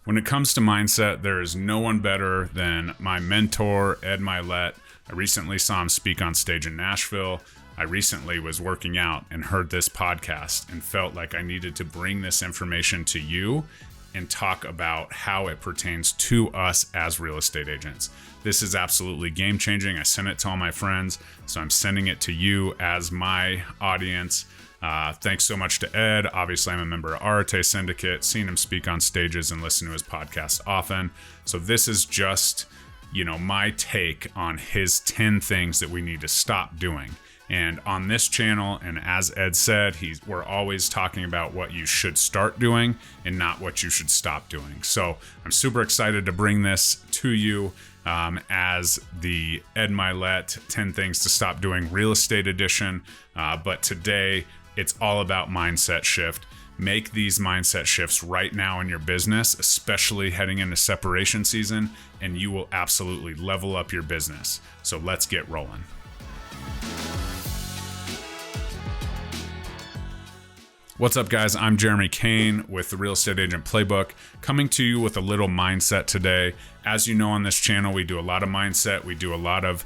When it comes to mindset, there is no one better than my mentor, Ed Mylett. I recently saw him speak on stage in Nashville. I recently was working out and heard this podcast and felt like I needed to bring this information to you and talk about how it pertains to us as real estate agents. This is absolutely game changing. I sent it to all my friends, so I'm sending it to you as my audience. Thanks so much to Ed. Obviously, I'm a member of Arate Syndicate, seen him speak on stages and listen to his podcast often. So this is just, my take on his 10 things that we need to stop doing. And on this channel, and as Ed said, we're always talking about what you should start doing and not what you should stop doing. So I'm super excited to bring this to you as the Ed Mylett 10 Things to Stop Doing Real Estate Edition. But today, it's all about mindset shift. Make these mindset shifts right now in your business, especially heading into separation season, and you will absolutely level up your business. So let's get rolling. What's up, guys? I'm Jeremy Kane with the Real Estate Agent Playbook, coming to you with a little mindset today. As you know, on this channel, we do a lot of mindset. We do a lot of,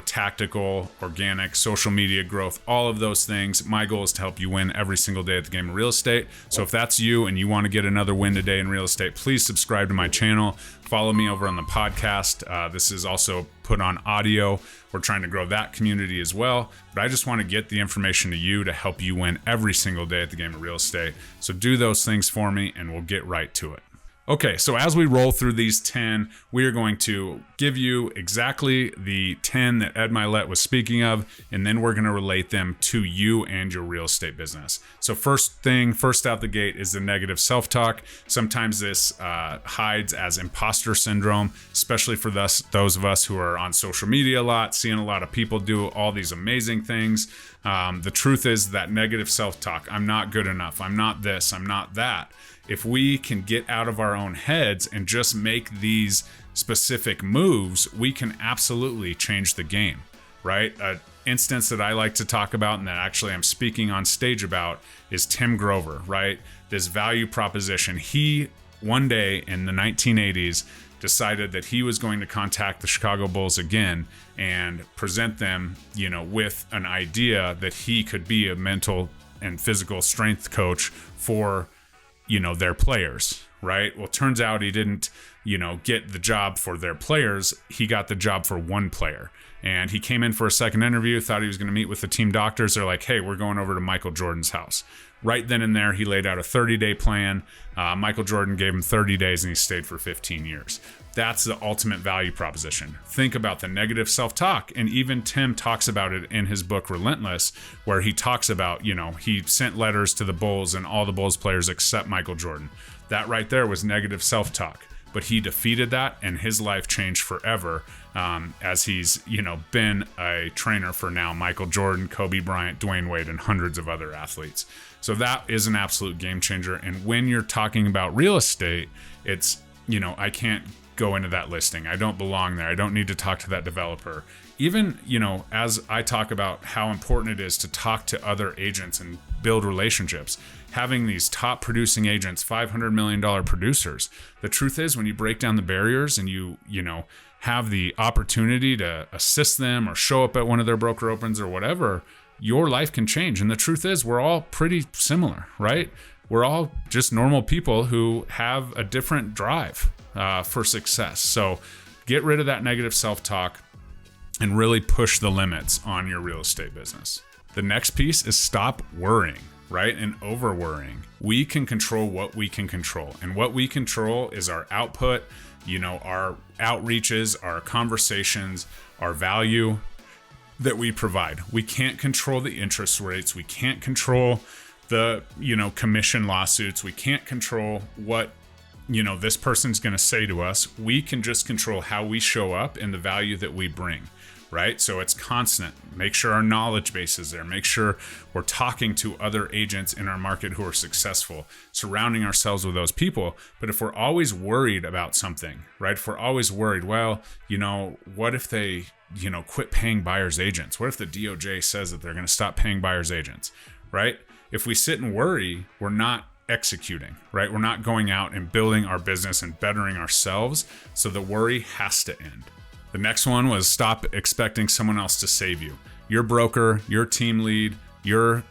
tactical, organic, social media growth, all of those things. My goal is to help you win every single day at the game of real estate. So if that's you and you want to get another win today in real estate, please subscribe to my channel. Follow me over on the podcast. This is also put on audio. We're trying to grow that community as well. But I just want to get the information to you to help you win every single day at the game of real estate. So do those things for me and we'll get right to it. Okay, so as we roll through these 10, we are going to give you exactly the 10 that Ed Mylett was speaking of, and then we're going to relate them to you and your real estate business. So first out the gate is the negative self-talk. Sometimes this hides as imposter syndrome, especially for those of us who are on social media a lot, seeing a lot of people do all these amazing things. The truth is that negative self-talk, I'm not good enough, I'm not this, I'm not that. If we can get out of our own heads and just make these specific moves, we can absolutely change the game, right? An instance that I like to talk about and that actually I'm speaking on stage about is Tim Grover, right? This value proposition. He, one day in the 1980s, decided that he was going to contact the Chicago Bulls again and present them, with an idea that he could be a mental and physical strength coach for their players, right? Well, turns out he didn't, get the job for their players. He got the job for one player. And he came in for a second interview, thought he was going to meet with the team doctors. They're like, hey, we're going over to Michael Jordan's house. Right then and there, he laid out a 30-day plan. Michael Jordan gave him 30 days and he stayed for 15 years. That's the ultimate value proposition. Think about the negative self-talk. And even Tim talks about it in his book, Relentless, where he talks about, he sent letters to the Bulls and all the Bulls players except Michael Jordan. That right there was negative self-talk. But he defeated that and his life changed forever as he's, been a trainer for now Michael Jordan, Kobe Bryant, Dwayne Wade, and hundreds of other athletes. So that is an absolute game changer. And when you're talking about real estate, it's, I can't go into that listing. I don't belong there. I don't need to talk to that developer. Even, as I talk about how important it is to talk to other agents and build relationships, having these top producing agents, $500 million producers, the truth is when you break down the barriers and you have the opportunity to assist them or show up at one of their broker opens or whatever, your life can change. And the truth is we're all pretty similar, right? We're all just normal people who have a different drive for success. So get rid of that negative self-talk and really push the limits on your real estate business. The next piece is stop worrying, right? And over worrying. We can control what we can control. And what we control is our output, our outreaches, our conversations, our value that we provide. We can't control the interest rates. We can't control the, commission lawsuits. We can't control what this person's going to say to us. We can just control how we show up and the value that we bring, right? So it's constant. Make sure our knowledge base is there. Make sure we're talking to other agents in our market who are successful, surrounding ourselves with those people. But if we're always worried about something, right? If we're always worried, well, what if they, quit paying buyer's agents? What if the DOJ says that they're going to stop paying buyer's agents, right? If we sit and worry, we're not executing, right? We're not going out and building our business and bettering ourselves. So the worry has to end. The next one was stop expecting someone else to save you. Your broker, your team lead, your,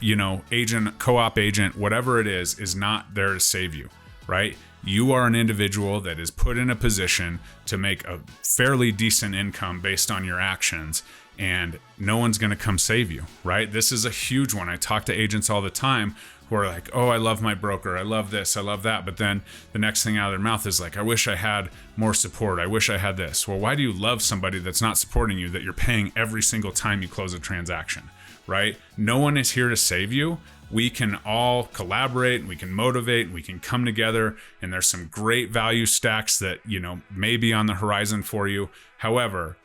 agent, co-op agent, whatever it is not there to save you, right? You are an individual that is put in a position to make a fairly decent income based on your actions, and no one's going to come save you, right? This is a huge one. I talk to agents all the time who are like, oh, I love my broker. I love this. I love that. But then the next thing out of their mouth is like, I wish I had more support. I wish I had this. Well, why do you love somebody that's not supporting you, that you're paying every single time you close a transaction, right? No one is here to save you. We can all collaborate and we can motivate and we can come together, and there's some great value stacks that, may be on the horizon for you. However,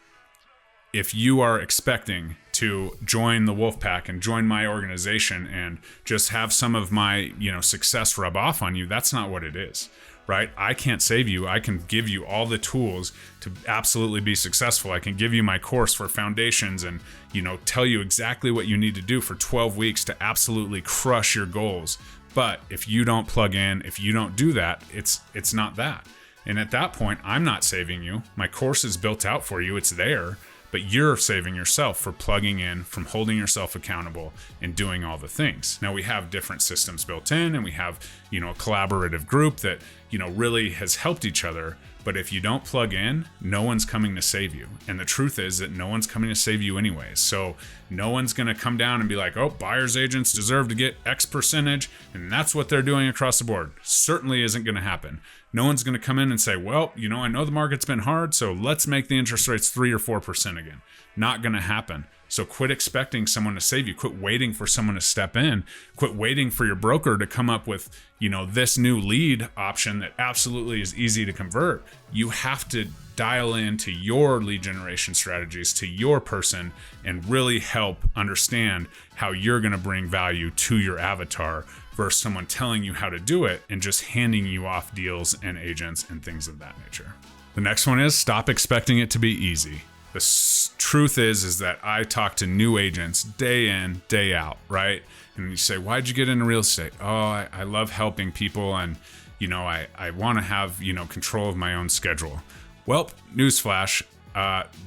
if you are expecting to join the Wolfpack and join my organization and just have some of my, success rub off on you, that's not what it is, right? I can't save you. I can give you all the tools to absolutely be successful. I can give you my course for foundations and, tell you exactly what you need to do for 12 weeks to absolutely crush your goals. But if you don't plug in, if you don't do that, it's not that. And at that point, I'm not saving you. My course is built out for you. It's there. But you're saving yourself for plugging in, from holding yourself accountable and doing all the things. Now we have different systems built in, and we have, a collaborative group that, really has helped each other. But if you don't plug in, no one's coming to save you. And the truth is that no one's coming to save you anyways. So no one's going to come down and be like, oh, buyer's agents deserve to get X percentage, and that's what they're doing across the board. Certainly isn't going to happen. No one's going to come in and say, well, I know the market's been hard, so let's make the interest rates 3 or 4% again. Not going to happen. So quit expecting someone to save you. Quit waiting for someone to step in. Quit waiting for your broker to come up with, this new lead option that absolutely is easy to convert. You have to dial into your lead generation strategies, to your person, and really help understand how you're going to bring value to your avatar versus someone telling you how to do it and just handing you off deals and agents and things of that nature. The next one is stop expecting it to be easy. The truth is that I talk to new agents day in, day out, right? And you say, why'd you get into real estate? Oh, I love helping people, and, I want to have, control of my own schedule. Well, newsflash,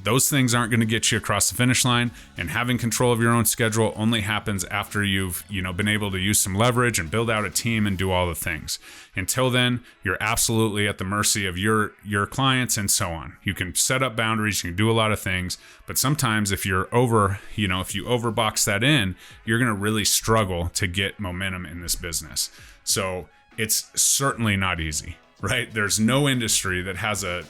those things aren't going to get you across the finish line, and having control of your own schedule only happens after you've, been able to use some leverage and build out a team and do all the things. Until then, you're absolutely at the mercy of your clients and so on. You can set up boundaries, you can do a lot of things, but sometimes if you're if you overbox that in, you're going to really struggle to get momentum in this business. So it's certainly not easy. Right? There's no industry that has a,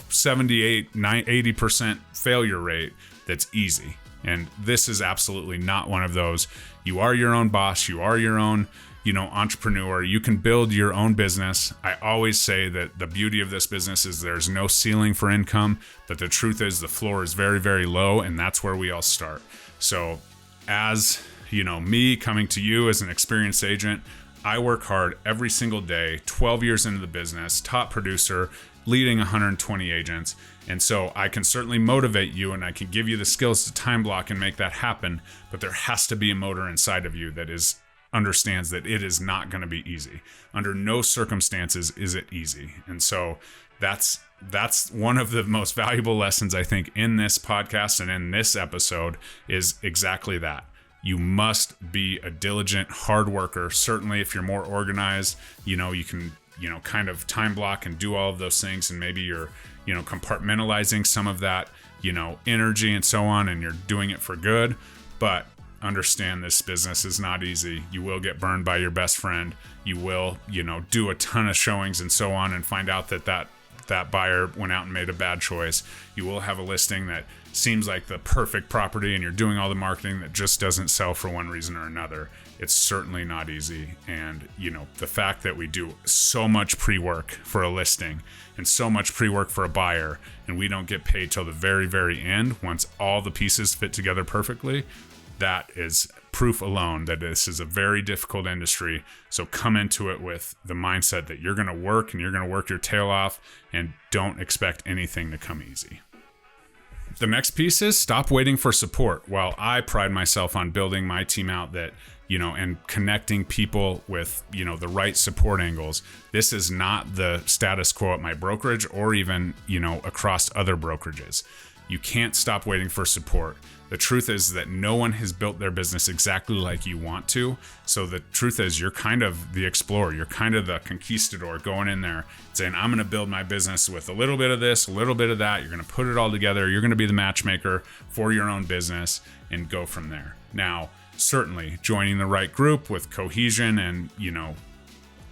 78, 80% failure rate that's easy. And this is absolutely not one of those. You are your own boss. You are your own, entrepreneur. You can build your own business. I always say that the beauty of this business is there's no ceiling for income, but the truth is the floor is very, very low, and that's where we all start. So as, me coming to you as an experienced agent, I work hard every single day, 12 years into the business, top producer, leading 120 agents. And so I can certainly motivate you, and I can give you the skills to time block and make that happen. But there has to be a motor inside of you that understands that it is not going to be easy. Under no circumstances is it easy. And so that's one of the most valuable lessons, I think, in this podcast and in this episode is exactly that. You must be a diligent hard worker. Certainly if you're more organized, you can, kind of time block and do all of those things. And maybe you're, compartmentalizing some of that, energy and so on, and you're doing it for good. But understand this business is not easy. You will get burned by your best friend. You will, do a ton of showings and so on and find out that buyer went out and made a bad choice. You will have a listing that seems like the perfect property and you're doing all the marketing that just doesn't sell for one reason or another. It's certainly not easy. And, the fact that we do so much pre-work for a listing and so much pre-work for a buyer, and we don't get paid till the very, very end, once all the pieces fit together perfectly, that is proof alone that this is a very difficult industry. So come into it with the mindset that you're going to work and you're going to work your tail off, and don't expect anything to come easy. The next piece is stop waiting for support. While I pride myself on building my team out that, and connecting people with, the right support angles. This is not the status quo at my brokerage or even, across other brokerages. You can't stop waiting for support. The truth is that no one has built their business exactly like you want to. So the truth is you're kind of the explorer. You're kind of the conquistador going in there saying, I'm going to build my business with a little bit of this, a little bit of that. You're going to put it all together. You're going to be the matchmaker for your own business and go from there. Now, certainly joining the right group with cohesion and,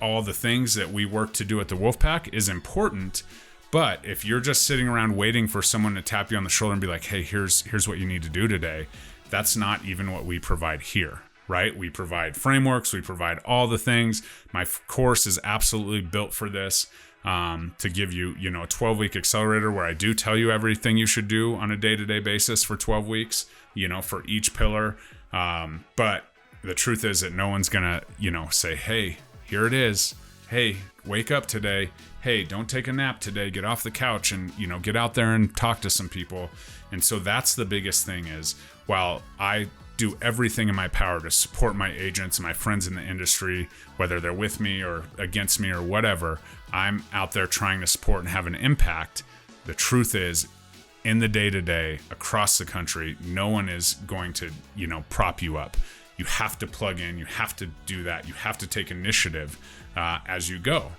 all the things that we work to do at the Wolfpack is important. But if you're just sitting around waiting for someone to tap you on the shoulder and be like, hey, here's what you need to do today, that's not even what we provide here, right? We provide frameworks, we provide all the things. My course is absolutely built for this, to give you, a 12-week accelerator where I do tell you everything you should do on a day-to-day basis for 12 weeks, for each pillar. But the truth is that no one's gonna, say, hey, here it is. Hey, wake up today. Hey, don't take a nap today. Get off the couch and, get out there and talk to some people. And so that's the biggest thing is, while I do everything in my power to support my agents and my friends in the industry, whether they're with me or against me or whatever, I'm out there trying to support and have an impact. The truth is, in the day-to-day across the country, no one is going to, prop you up. You have to plug in. You have to do that. You have to take initiative as you go.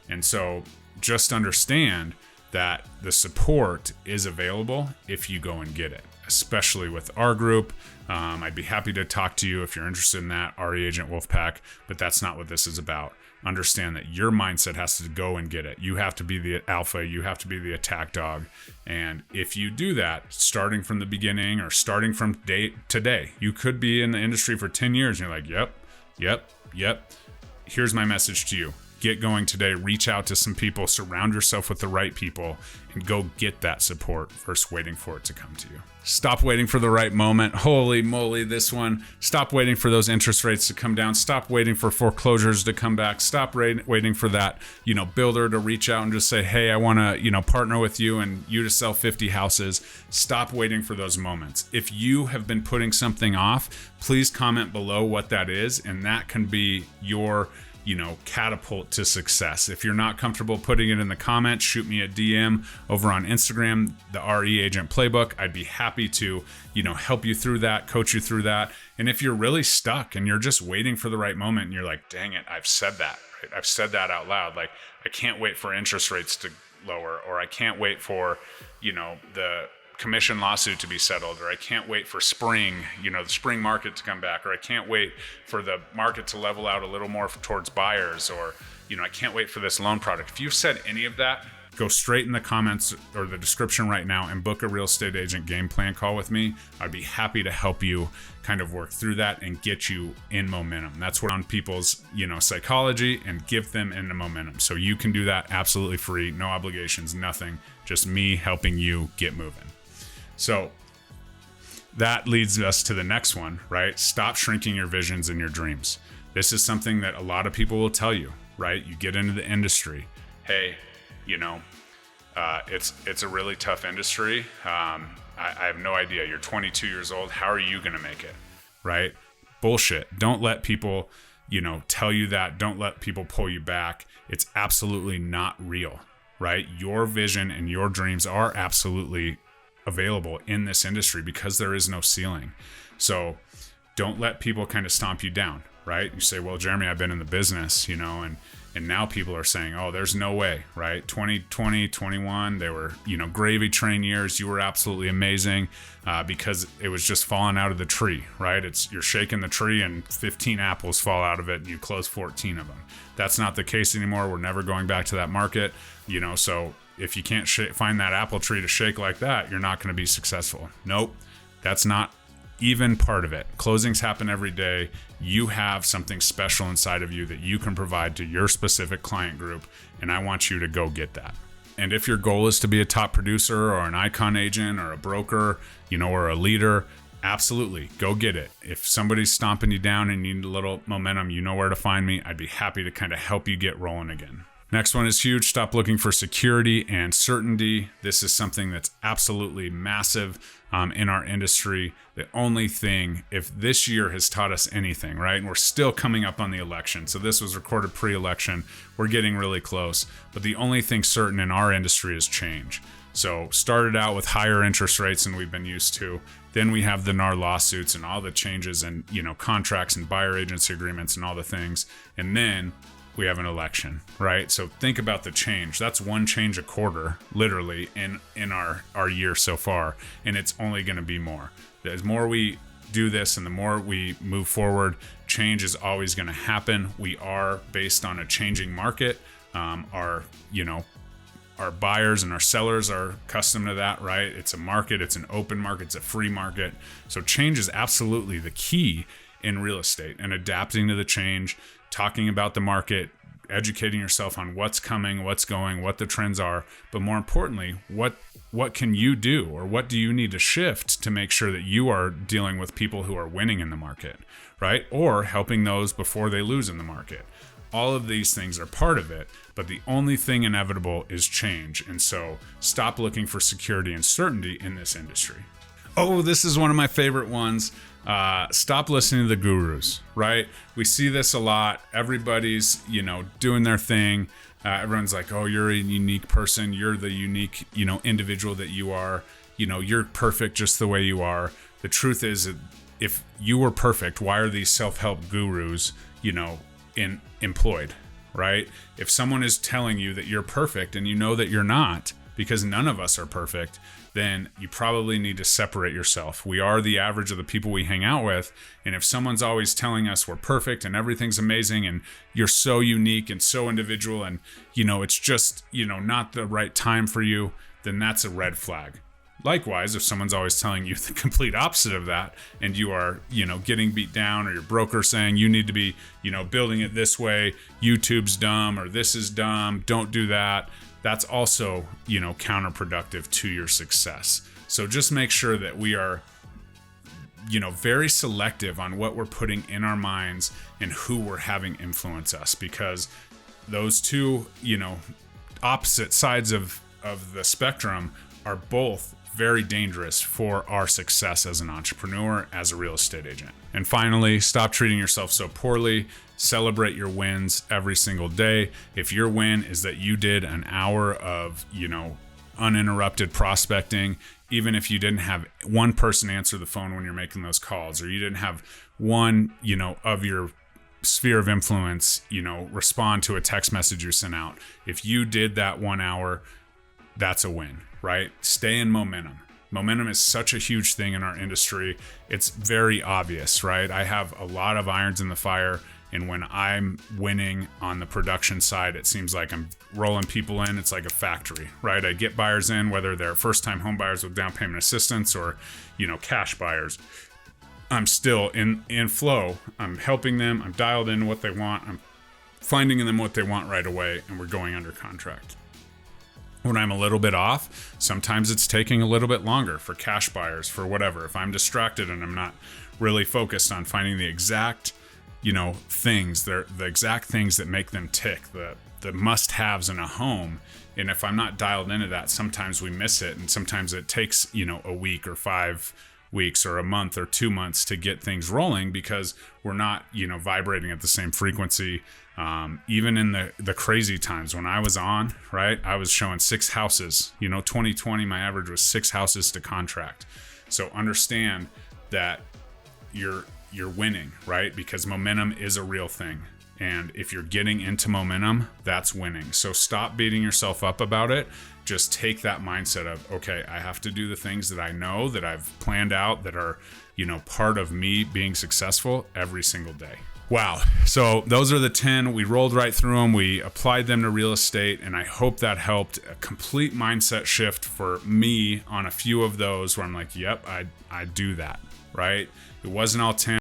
And so just understand that the support is available if you go and get it, especially with our group. I'd be happy to talk to you if you're interested in that, RE Agent Wolfpack, but that's not what this is about. Understand that your mindset has to go and get it. You have to be the alpha. You have to be the attack dog. And if you do that, starting from the beginning or starting from day to day, you could be in the industry for 10 years. And you're like, yep. Here's my message to you. Get going today. Reach out to some people. Surround yourself with the right people and go get that support versus waiting for it to come to you. Stop waiting for the right moment. Holy moly, this one. Stop waiting for those interest rates to come down. Stop waiting for foreclosures to come back. Stop waiting for that, builder to reach out and just say, hey, I want to, partner with you and you to sell 50 houses. Stop waiting for those moments. If you have been putting something off, please comment below what that is. And that can be your catapult to success. If you're not comfortable putting it in the comments, shoot me a DM over on Instagram, the RE Agent Playbook. I'd be happy to, help you through that, coach you through that. And if you're really stuck and you're just waiting for the right moment and you're like, dang it, I've said that, right? I've said that out loud. Like, I can't wait for interest rates to lower, or I can't wait for, the commission lawsuit to be settled, or I can't wait for spring, the spring market to come back, or I can't wait for the market to level out a little more towards buyers, or, I can't wait for this loan product. If you've said any of that, go straight in the comments or the description right now and book a real estate agent game plan call with me. I'd be happy to help you kind of work through that and get you in momentum. That's where on people's, psychology and give them into momentum. So you can do that absolutely free, no obligations, nothing, just me helping you get moving. So that leads us to the next one, right? Stop shrinking your visions and your dreams. This is something that a lot of people will tell you, right? You get into the industry. Hey, it's a really tough industry. I have no idea. You're 22 years old. How are you going to make it, right? Bullshit. Don't let people, tell you that. Don't let people pull you back. It's absolutely not real, right? Your vision and your dreams are absolutely available in this industry because there is no ceiling. So don't let people kind of stomp you down, right? You say, well, Jeremy, I've been in the business, and now people are saying, oh, there's no way, right? 2020, 21, they were, gravy train years. You were absolutely amazing because it was just falling out of the tree, right? You're shaking the tree and 15 apples fall out of it and you close 14 of them. That's not the case anymore. We're never going back to that market, so if you can't find that apple tree to shake like that, you're not going to be successful. Nope, that's not even part of it. Closings happen every day. You have something special inside of you that you can provide to your specific client group, and I want you to go get that. And if your goal is to be a top producer or an icon agent or a broker, or a leader, absolutely, go get it. If somebody's stomping you down and you need a little momentum, you know where to find me. I'd be happy to kind of help you get rolling again. Next one is huge. Stop looking for security and certainty. This is something that's absolutely massive in our industry. The only thing, if this year has taught us anything, right? And we're still coming up on the election. So this was recorded pre-election. We're getting really close. But the only thing certain in our industry is change. So started out with higher interest rates than we've been used to. Then we have the NAR lawsuits and all the changes and, contracts and buyer agency agreements and all the things. And then we have an election, right? So think about the change. That's one change a quarter, literally, in our year so far. And it's only going to be more. The more we do this and the more we move forward, change is always going to happen. We are based on a changing market. Our buyers and our sellers are accustomed to that, right? It's a market, it's an open market, it's a free market. So change is absolutely the key in real estate, and adapting to the change, talking about the market, educating yourself on what's coming, what's going, what the trends are, but more importantly, what can you do, or what do you need to shift to make sure that you are dealing with people who are winning in the market, right? Or helping those before they lose in the market. All of these things are part of it, but the only thing inevitable is change. And so stop looking for security and certainty in this industry. Oh, this is one of my favorite ones. Stop listening to the gurus, right? We see this a lot. Everybody's, doing their thing. Everyone's like, oh, you're a unique person. You're the unique, individual that you are. You're perfect just the way you are. The truth is, if you were perfect, why are these self-help gurus, employed, right? If someone is telling you that you're perfect and you know that you're not, because none of us are perfect, then you probably need to separate yourself. We are the average of the people we hang out with. And if someone's always telling us we're perfect and everything's amazing and you're so unique and so individual and, it's just, not the right time for you, then that's a red flag. Likewise, if someone's always telling you the complete opposite of that and you are, getting beat down, or your broker saying you need to be, building it this way, YouTube's dumb, or this is dumb, don't do that. That's also, counterproductive to your success. So just make sure that we are, very selective on what we're putting in our minds and who we're having influence us, because those two, opposite sides of the spectrum are both very dangerous for our success as an entrepreneur, as a real estate agent. And finally, stop treating yourself so poorly. Celebrate your wins every single day. If your win is that you did an hour of, uninterrupted prospecting, even if you didn't have one person answer the phone when you're making those calls, or you didn't have one, of your sphere of influence, respond to a text message you sent out. If you did that 1 hour, that's a win, right? Stay in momentum. Momentum is such a huge thing in our industry. It's very obvious, right? I have a lot of irons in the fire, and when I'm winning on the production side, it seems like I'm rolling people in. It's like a factory, right? I get buyers in, whether they're first-time home buyers with down payment assistance or, cash buyers. I'm still in flow. I'm helping them. I'm dialed in what they want. I'm finding them what they want right away, and we're going under contract. When I'm a little bit off, sometimes it's taking a little bit longer for cash buyers, for whatever. If I'm distracted and I'm not really focused on finding the exact, things, the exact things that make them tick, the must-haves in a home. And if I'm not dialed into that, sometimes we miss it. And sometimes it takes, a week or 5 weeks or a month or 2 months to get things rolling, because we're not, vibrating at the same frequency. Even in the crazy times when I was on, right, I was showing 6 houses. 2020, my average was 6 houses to contract. So understand that you're winning, right? Because momentum is a real thing. And if you're getting into momentum, that's winning. So stop beating yourself up about it. Just take that mindset of, okay, I have to do the things that I know, that I've planned out, that are, part of me being successful every single day. Wow. So those are the 10. We rolled right through them. We applied them to real estate, and I hope that helped. A complete mindset shift for me on a few of those where I'm like, yep, I do that, right? It wasn't all 10.